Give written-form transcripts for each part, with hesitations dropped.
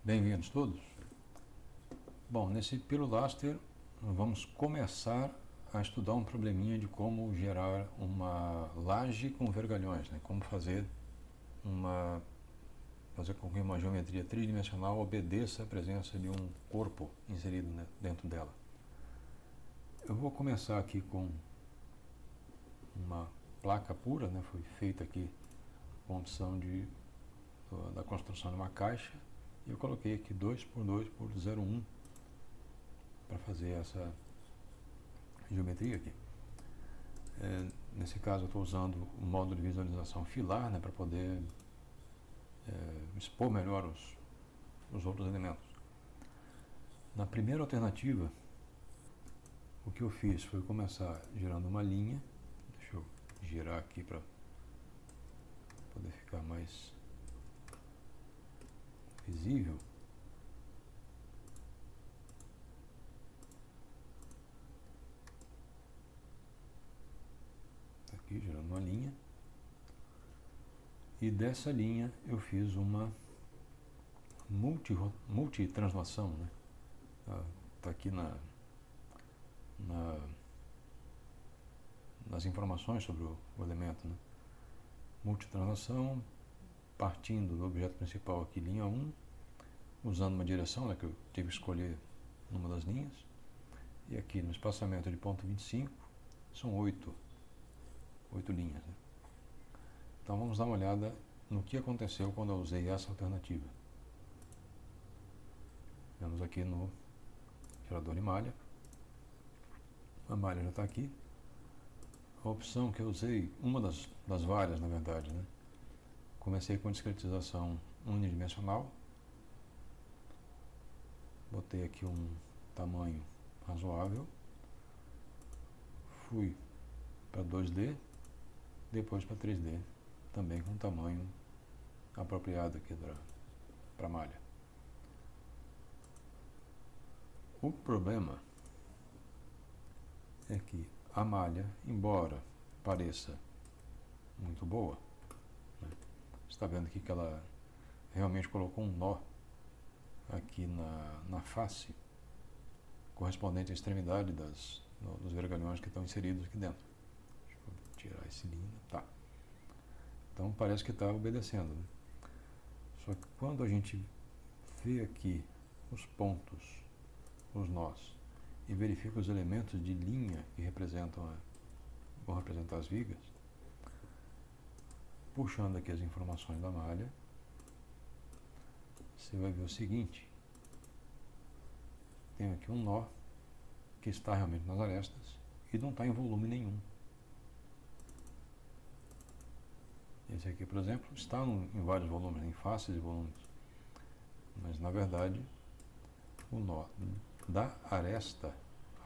Bem-vindos todos. Bom, nesse Pilulaster vamos começar a estudar um probleminha de como gerar uma laje com vergalhões, né? Como fazer com que uma geometria tridimensional obedeça à presença de um corpo inserido, né, dentro dela. Eu vou começar aqui com uma placa pura, né? Foi feita aqui com a opção da construção de uma caixa. E eu coloquei aqui 2x2 por 0,1 para fazer essa geometria aqui. Nesse caso eu estou usando o módulo de visualização filar, né, para poder expor melhor os outros elementos. Na primeira alternativa, o que eu fiz foi começar girando uma linha. Deixa eu girar aqui para poder ficar mais visível. Aqui girando uma linha, e dessa linha eu fiz uma multitranslação, né? Tá aqui nas informações sobre o elemento, né? Multitranslação, partindo do objeto principal aqui, linha 1, usando uma direção, né, que eu tive que escolher numa das linhas, e aqui no espaçamento de ponto 25 são 8 linhas, né? Então vamos dar uma olhada no que aconteceu quando eu usei essa alternativa. Vamos aqui no gerador de malha. A malha já está aqui. A opção que eu usei, uma das várias na verdade, né? Comecei com discretização unidimensional. Botei aqui um tamanho razoável. Fui para 2D, depois para 3D, também com tamanho apropriado aqui para a malha. O problema é que a malha, embora pareça muito boa, né, está vendo aqui que ela realmente colocou um nó aqui na face, correspondente à extremidade dos vergalhões que estão inseridos aqui dentro. Deixa eu tirar esse linha. Tá. Então parece que está obedecendo, né? Só que quando a gente vê aqui os pontos, os nós, e verifica os elementos de linha que vão representar as vigas, puxando aqui as informações da malha, você vai ver o seguinte: tem aqui um nó que está realmente nas arestas e não está em volume nenhum. Esse aqui, por exemplo, está em vários volumes, em faces e volumes, mas na verdade o nó da aresta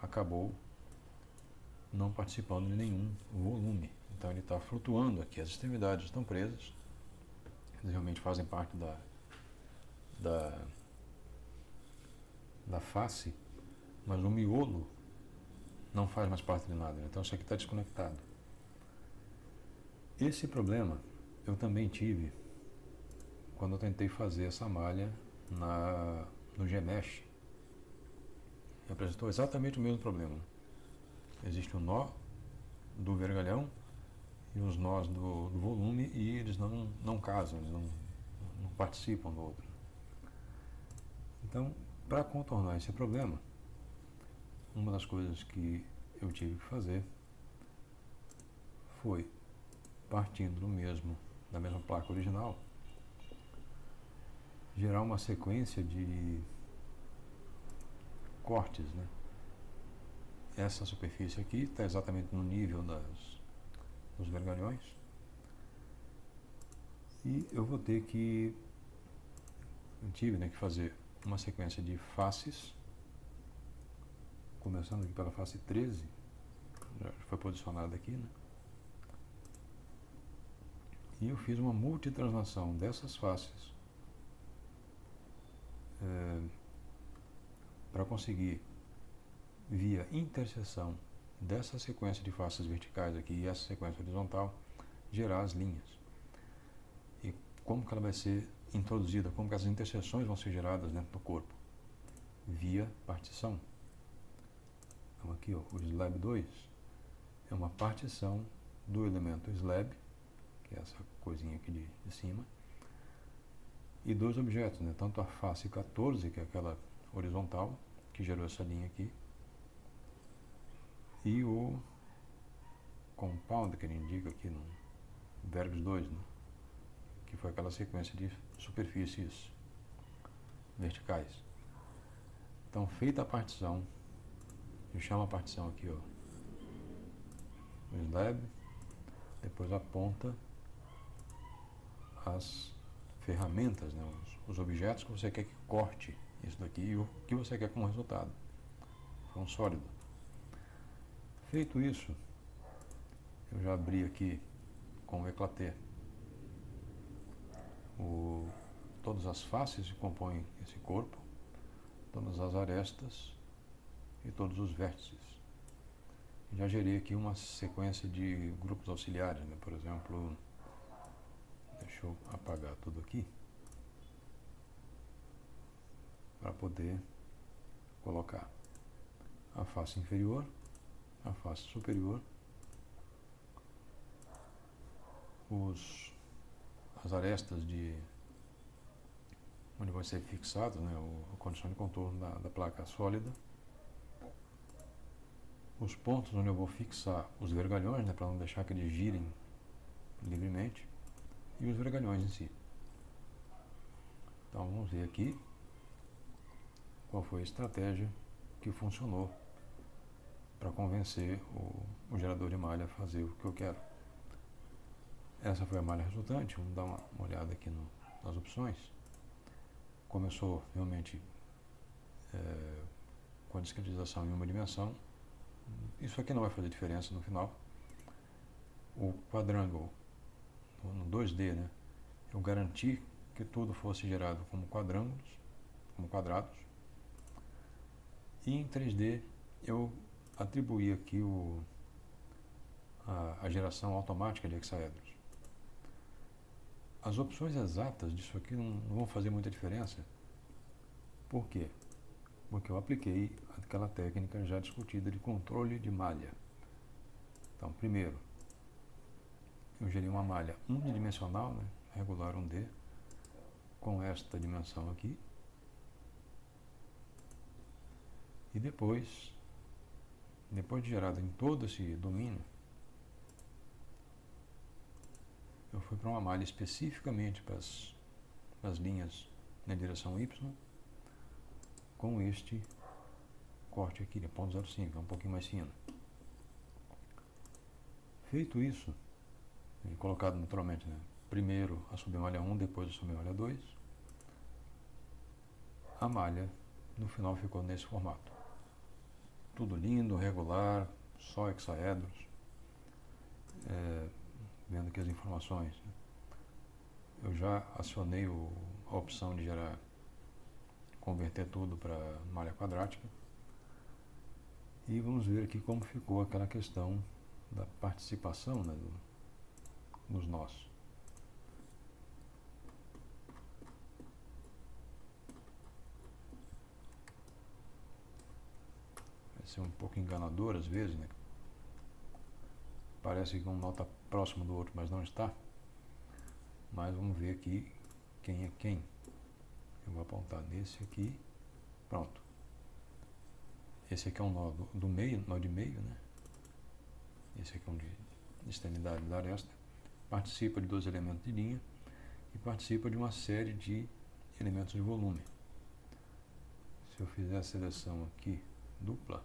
acabou não participando de nenhum volume. Então ele está flutuando aqui, as extremidades estão presas, eles realmente fazem parte da face, mas o miolo não faz mais parte de nada, então isso aqui está desconectado. Esse problema eu também tive quando eu tentei fazer essa malha no Gmesh. Apresentou exatamente o mesmo problema. Existe um nó do vergalhão e os nós do volume, e eles não casam, eles não participam do outro. Então, para contornar esse problema, uma das coisas que eu tive que fazer foi, partindo da mesma placa original, gerar uma sequência de cortes, né? Essa superfície aqui está exatamente no nível dos vergalhões, e eu vou ter que fazer uma sequência de faces, começando aqui pela face 13, já foi posicionada aqui, né? E eu fiz uma multitranslação dessas faces para conseguir, via interseção dessa sequência de faces verticais aqui e essa sequência horizontal, gerar as linhas. E como que ela vai ser introduzida, como que essas interseções vão ser geradas dentro do corpo? Via partição. Então aqui, ó, o slab 2 é uma partição do elemento slab, que é essa coisinha aqui de cima, e dois objetos, né? Tanto a face 14, que é aquela horizontal, que gerou essa linha aqui, e o compound, que ele indica aqui no verbos 2, né? Que foi aquela sequência de superfícies verticais. Então, feita a partição, eu chamo a partição aqui, ó, o slab, depois aponta as ferramentas, né, os objetos que você quer que corte isso daqui e o que você quer como resultado. Foi um sólido. Feito isso, eu já abri aqui com o eclatê todas as faces que compõem esse corpo, todas as arestas e todos os vértices. Já gerei aqui uma sequência de grupos auxiliares, né? Por exemplo, deixa eu apagar tudo aqui para poder colocar a face inferior, a face superior, as arestas onde vai ser fixado, né, a condição de contorno da placa sólida, os pontos onde eu vou fixar os vergalhões, né, para não deixar que eles girem livremente, e os vergalhões em si. Então vamos ver aqui qual foi a estratégia que funcionou para convencer o gerador de malha a fazer o que eu quero. Essa foi a malha resultante. Vamos dar uma olhada aqui nas opções. Começou realmente com a discretização em uma dimensão. Isso aqui não vai fazer diferença no final. O quadrângulo, no 2D, né, eu garanti que tudo fosse gerado como quadrângulos, como quadrados. E em 3D eu atribuí aqui a geração automática de hexaedros. As opções exatas disso aqui não vão fazer muita diferença. Por quê? Porque eu apliquei aquela técnica já discutida de controle de malha. Então, primeiro, eu gerei uma malha unidimensional, né, regular 1D, com esta dimensão aqui. E depois de gerado em todo esse domínio, eu fui para uma malha especificamente para as linhas na direção Y, com este corte aqui, de 0.05, é um pouquinho mais fino. Feito isso, colocado naturalmente, né, primeiro a submalha 1, depois a submalha 2, a malha no final ficou nesse formato. Tudo lindo, regular, só hexaedros. Vendo aqui as informações, eu já acionei a opção de converter tudo para malha quadrática, e vamos ver aqui como ficou aquela questão da participação, né, dos nós. Vai ser um pouco enganador às vezes, né? Parece que um nó está próximo do outro, mas não está. Mas vamos ver aqui quem é quem. Eu vou apontar nesse aqui. Pronto. Esse aqui é um nó do meio, nó de meio, né? Esse aqui é um de extremidade da aresta. Participa de 2 elementos de linha e participa de uma série de elementos de volume. Se eu fizer a seleção aqui dupla,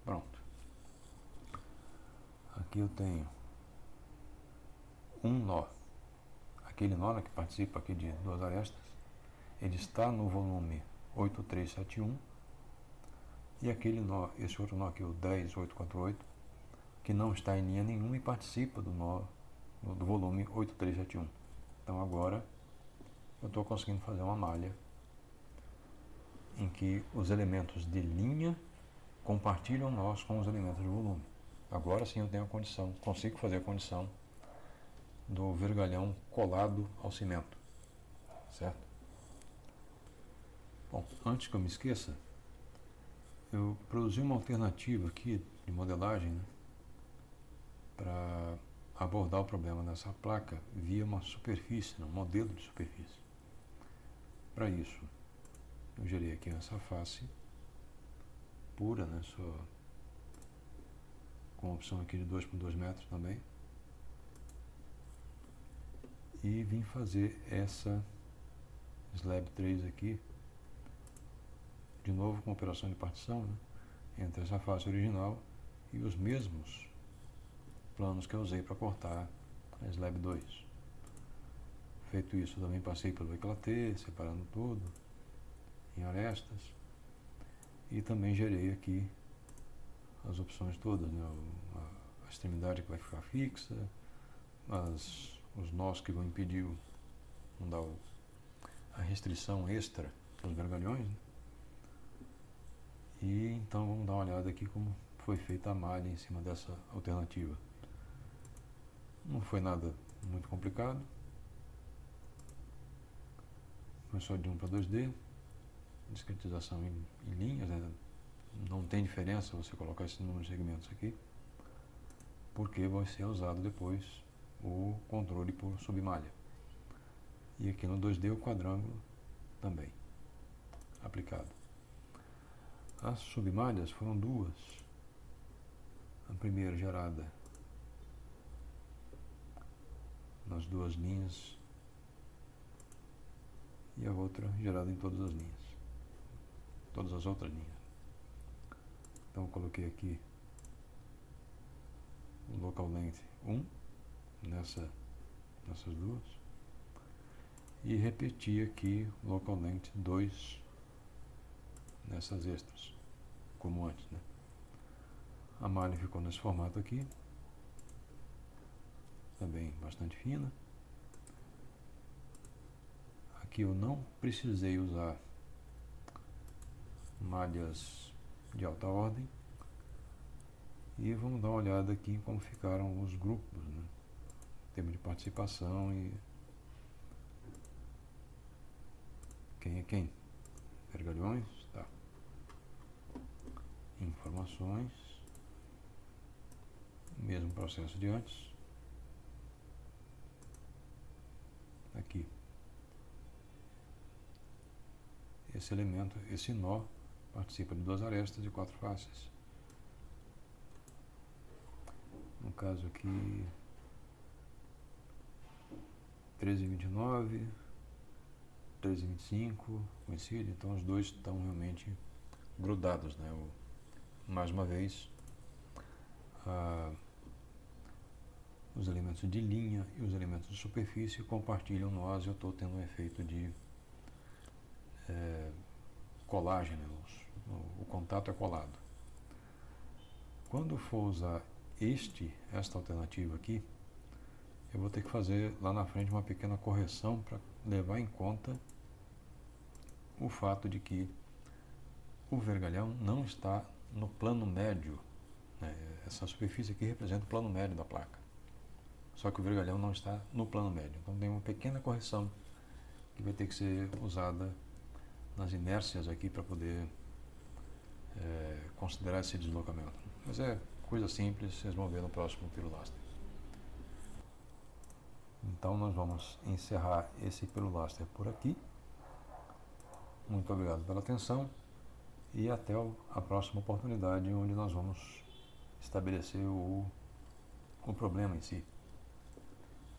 pronto. Aqui eu tenho um nó. Aquele nó, né, que participa aqui de 2 arestas, ele está no volume 8371, e aquele nó, esse outro nó aqui, o 10848, que não está em linha nenhuma e participa do nó do volume 8371. Então agora eu estou conseguindo fazer uma malha em que os elementos de linha compartilham nós com os elementos de volume. Agora sim eu tenho a condição, consigo fazer a condição do vergalhão colado ao cimento, certo? Bom, antes que eu me esqueça, eu produzi uma alternativa aqui de modelagem, né, para abordar o problema dessa placa via uma superfície, um modelo de superfície. Para isso, eu gerei aqui essa face pura, né, só com a opção aqui de 2 por 2 metros também. E vim fazer essa slab 3 aqui, de novo com operação de partição, né, entre essa face original e os mesmos planos que eu usei para cortar a slab 2. Feito isso, também passei pelo eclatê, separando tudo em arestas, e também gerei aqui as opções todas, né, a extremidade que vai ficar fixa, os nós que vão impedir, vão dar a restrição extra para os vergalhões, né? E então vamos dar uma olhada aqui como foi feita a malha em cima dessa alternativa. Não foi nada muito complicado, foi só de 1 para 2D, discretização em linhas, né? Não tem diferença você colocar esse número de segmentos aqui, porque vai ser usado depois o controle por submalha. E aqui no 2D o quadrângulo também aplicado. As submalhas foram duas. A primeira gerada nas duas linhas e a outra gerada em todas as linhas, todas as outras linhas. Então eu coloquei aqui o local length 1 nessas duas e repeti aqui o local length 2 nessas extras, como antes, né? A malha ficou nesse formato aqui, também bastante fina. Aqui eu não precisei usar malhas de alta ordem. E vamos dar uma olhada aqui em como ficaram os grupos, né, em termos de participação e quem é quem. Vergalhões, tá. Informações, mesmo processo de antes. Aqui. Esse elemento, esse nó, participa de 2 arestas e 4 faces. No caso aqui, 13,29, 13,25, coincide, então os dois estão realmente grudados, né? Mais uma vez, os elementos de linha e os elementos de superfície compartilham nós, e eu estou tendo um efeito de colagem, né? O contato é colado. Quando for usar esta alternativa aqui, eu vou ter que fazer lá na frente uma pequena correção para levar em conta o fato de que o vergalhão não está no plano médio, né? Essa superfície aqui representa o plano médio da placa, só que o vergalhão não está no plano médio, então tem uma pequena correção que vai ter que ser usada nas inércias aqui para poder considerar esse deslocamento. Mas é coisa simples, vocês vão ver no próximo pirulastre. Então nós vamos encerrar esse pirulastre por aqui. Muito obrigado pela atenção e até a próxima oportunidade, onde nós vamos estabelecer o problema em si.